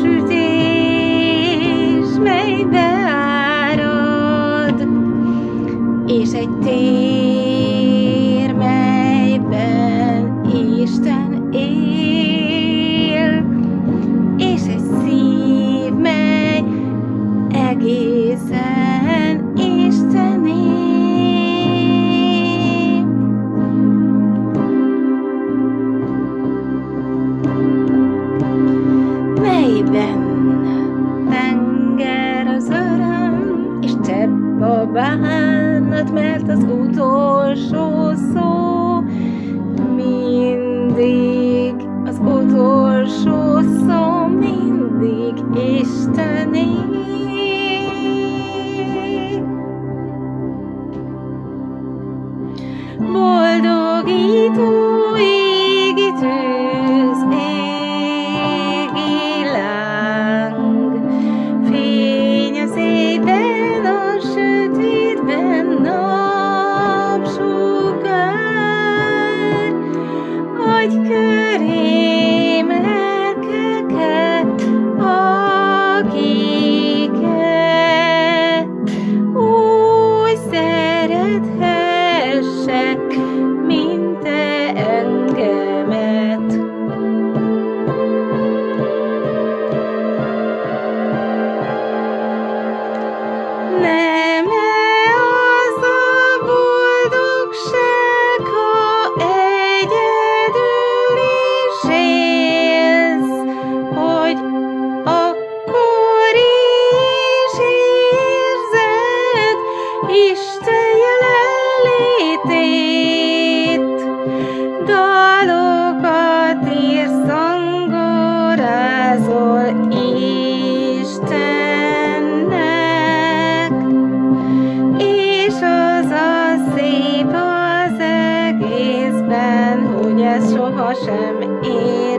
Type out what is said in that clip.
napsütés, mely beárad, és egy tér, melyben Isten él, és egy szív, mely egészen Istené. Melyben tenger az öröm, és csepp a bánat, mert az utolsó szó mindig, az utolsó szó mindig Istené. Boldogító égi tűz, égi láng, fény az éjben, a sötétben napsugár. Adj körém lelkeket, akiket úgy szerethessek, mint te engemet. Nem-e az a boldogság, ha egyedül is élsz, hogy akkor is érzed Isten jelenlétét, dalokat írsz, zongorázol Istennek, és az a szép az egészben, hogy ez sohasem ér.